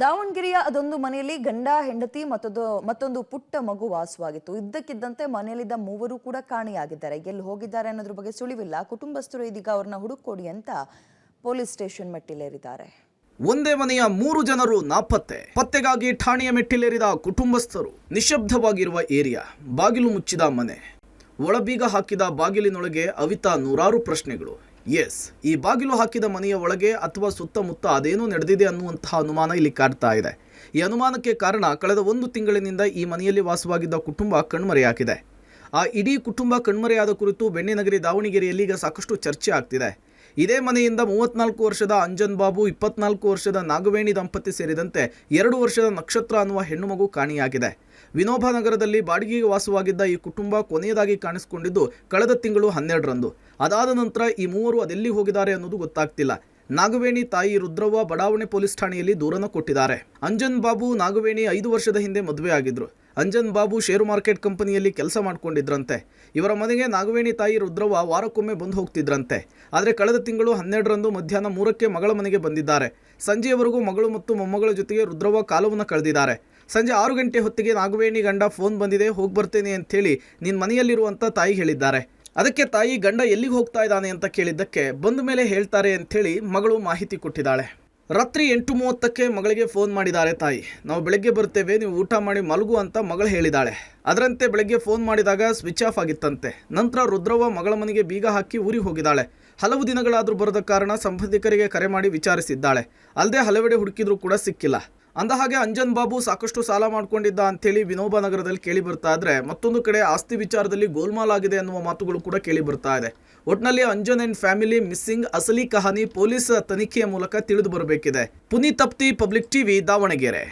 ದಾವಣಗೆರೆಯ ಅದೊಂದು ಮನೆಯಲ್ಲಿ ಗಂಡ ಹೆಂಡತಿ ಮತ್ತೊಂದು ಪುಟ್ಟ ಮಗು ವಾಸವಾಗಿತ್ತು. ಇದ್ದಕ್ಕಿದ್ದಂತೆ ಮನೆಯಲ್ಲಿದ್ದ ಮೂವರು ಕೂಡ ಕಾಣೆಯಾಗಿದ್ದಾರೆ. ಎಲ್ಲಿ ಹೋಗಿದ್ದಾರೆ ಅನ್ನೋದ್ರ ಬಗ್ಗೆ ಸುಳಿವಿಲ್ಲ. ಕುಟುಂಬಸ್ಥರು ಇದೀಗ ಅವರನ್ನ ಹುಡುಕೊಡಿ ಅಂತ ಪೊಲೀಸ್ ಸ್ಟೇಷನ್ ಮೆಟ್ಟಿಲೇರಿದ್ದಾರೆ. ಒಂದೇ ಮನೆಯ 3 ಜನರು ನಾಪತ್ತೆ. ಪತ್ತೆಗಾಗಿ ಠಾಣೆಯ ಮೆಟ್ಟಿಲೇರಿದ ಕುಟುಂಬಸ್ಥರು. ನಿಶಬ್ದವಾಗಿರುವ ಏರಿಯಾ, ಬಾಗಿಲು ಮುಚ್ಚಿದ ಮನೆ, ಒಳಬೀಗ ಹಾಕಿದ ಬಾಗಿಲಿನೊಳಗೆ ಅವಿತ ನೂರಾರು ಪ್ರಶ್ನೆಗಳು. ಎಸ್, ಈ ಬಾಗಿಲು ಹಾಕಿದ ಮನೆಯ ಒಳಗೆ ಅಥವಾ ಸುತ್ತಮುತ್ತ ಅದೇನೋ ನಡೆದಿದೆ ಅನ್ನುವಂತಹ ಅನುಮಾನ ಇಲ್ಲಿ ಕಾಡ್ತಾ ಇದೆ. ಈ ಅನುಮಾನಕ್ಕೆ ಕಾರಣ ಕಳೆದ 1 ತಿಂಗಳಿನಿಂದ ಈ ಮನೆಯಲ್ಲಿ ವಾಸವಾಗಿದ್ದ ಕುಟುಂಬ ಕಣ್ಮರೆಯಾಗಿದೆ. ಆ ಇಡೀ ಕುಟುಂಬ ಕಣ್ಮರೆಯಾದ ಕುರಿತು ಬೆಣ್ಣೆನಗರಿ ದಾವಣಗೆರೆಯಲ್ಲಿ ಈಗ ಸಾಕಷ್ಟು ಚರ್ಚೆ ಆಗ್ತಿದೆ. ಇದೇ ಮನೆಯಿಂದ 34 ವರ್ಷದ ಅಂಜನ್ ಬಾಬು, 24 ವರ್ಷದ ನಾಗವೇಣಿ ದಂಪತಿ ಸೇರಿದಂತೆ 2 ವರ್ಷದ ನಕ್ಷತ್ರ ಅನ್ನುವ ಹೆಣ್ಣು ಮಗು ಕಾಣೆಯಾಗಿದೆ. ವಿನೋಬ ನಗರದಲ್ಲಿ ಬಾಡಿಗೆಗೆ ವಾಸವಾಗಿದ್ದ ಈ ಕುಟುಂಬ ಕೊನೆಯದಾಗಿ ಕಾಣಿಸಿಕೊಂಡಿದ್ದು ಕಳೆದ ತಿಂಗಳು 12ರಂದು. ಅದಾದ ನಂತರ ಈ ಮೂವರು ಅದೆಲ್ಲಿ ಹೋಗಿದ್ದಾರೆ ಅನ್ನೋದು ಗೊತ್ತಾಗ್ತಿಲ್ಲ. ನಾಗವೇಣಿ ತಾಯಿ ರುದ್ರವ್ವ ಬಡಾವಣೆ ಪೊಲೀಸ್ ಠಾಣೆಯಲ್ಲಿ ದೂರನ್ನು ಕೊಟ್ಟಿದ್ದಾರೆ. ಅಂಜನ್ ಬಾಬು, ನಾಗವೇಣಿ 5 ವರ್ಷದ ಹಿಂದೆ ಮದುವೆ ಆಗಿದ್ರು. ಅಂಜನ್ ಬಾಬು ಷೇರು ಮಾರ್ಕೆಟ್ ಕಂಪನಿಯಲ್ಲಿ ಕೆಲಸ ಮಾಡ್ಕೊಂಡಿದ್ರಂತೆ. ಇವರ ಮನೆಗೆ ನಾಗವೇಣಿ ತಾಯಿ ರುದ್ರವ್ವ ವಾರಕ್ಕೊಮ್ಮೆ ಬಂದು ಹೋಗ್ತಿದ್ರಂತೆ. ಆದರೆ ಕಳೆದ ತಿಂಗಳು 12ರಂದು ಮಧ್ಯಾಹ್ನ 3ಕ್ಕೆ ಮಗಳ ಮನೆಗೆ ಬಂದಿದ್ದಾರೆ. ಸಂಜೆಯವರೆಗೂ ಮಗಳು ಮತ್ತು ಮೊಮ್ಮಗಳ ಜೊತೆಗೆ ರುದ್ರವ್ವ ಕಾಲವನ್ನು ಕಳೆದಿದ್ದಾರೆ. ಸಂಜೆ 6 ಗಂಟೆ ಹೊತ್ತಿಗೆ ನಾಗವೇಣಿ ಗಂಡ ಫೋನ್ ಬಂದಿದೆ, ಹೋಗಿ ಬರ್ತೇನೆ ಅಂಥೇಳಿ ನಿನ್ನ ಮನೆಯಲ್ಲಿರುವಂಥ ತಾಯಿ ಹೇಳಿದ್ದಾರೆ. ಅದಕ್ಕೆ ತಾಯಿ ಗಂಡ ಎಲ್ಲಿಗೆ ಹೋಗ್ತಾ ಇದ್ದಾನೆ ಅಂತ ಕೇಳಿದ್ದಕ್ಕೆ ಬಂದ ಮೇಲೆ ಹೇಳ್ತಾರೆ ಅಂಥೇಳಿ ಮಗಳು ಮಾಹಿತಿ ಕೊಟ್ಟಿದ್ದಾಳೆ. ರಾತ್ರಿ 8:30ಕ್ಕೆ ಮಗಳಿಗೆ ಫೋನ್ ಮಾಡಿದ್ದಾರೆ ತಾಯಿ. ನಾವು ಬೆಳಗ್ಗೆ ಬರ್ತೇವೆ, ನೀವು ಊಟ ಮಾಡಿ ಮಲಗು ಅಂತ ಮಗಳು ಹೇಳಿದ್ದಾಳೆ. ಅದರಂತೆ ಬೆಳಗ್ಗೆ ಫೋನ್ ಮಾಡಿದಾಗ ಸ್ವಿಚ್ ಆಫ್ ಆಗಿತ್ತಂತೆ. ನಂತರ ರುದ್ರವ್ವ ಮಗಳ ಮನೆಗೆ ಬೀಗ ಹಾಕಿ ಊರಿಗೆ ಹೋಗಿದ್ದಾಳೆ. ಹಲವು ದಿನಗಳಾದರೂ ಬರದ ಕಾರಣ ಸಂಬಂಧಿಕರಿಗೆ ಕರೆ ಮಾಡಿ ವಿಚಾರಿಸಿದ್ದಾಳೆ. ಅಲ್ಲದೆ ಹಲವೆಡೆ ಹುಡುಕಿದ್ರೂ ಕೂಡ ಸಿಕ್ಕಿಲ್ಲ. ಅಂದಹಾಗೆ ಅಂಜನ್ ಬಾಬು ಸಾಕಷ್ಟು ಸಾಲ ಮಾಡ್ಕೊಂಡಿದ್ದ ಅಂಥೇಳಿ ವಿನೋಬ ನಗರದಲ್ಲಿ ಕೇಳಿ ಬರ್ತಾ ಇದ್ರೆ, ಮತ್ತೊಂದು ಕಡೆ ಆಸ್ತಿ ವಿಚಾರದಲ್ಲಿ ಗೋಲ್ಮಾಲ್ ಆಗಿದೆ ಅನ್ನುವ ಮಾತುಗಳು ಕೂಡ ಕೇಳಿ ಬರ್ತಾ ಇದೆ. ಒಟ್ನಲ್ಲಿ ಅಂಜನ್ ಅಂಡ್ ಫ್ಯಾಮಿಲಿ ಮಿಸ್ಸಿಂಗ್ ಅಸಲಿ ಕಹಾನಿ ಪೊಲೀಸ್ ತನಿಖೆಯ ಮೂಲಕ ತಿಳಿದು ಬರಬೇಕಿದೆ. Puneeth Tapti, public TV, Davanagere.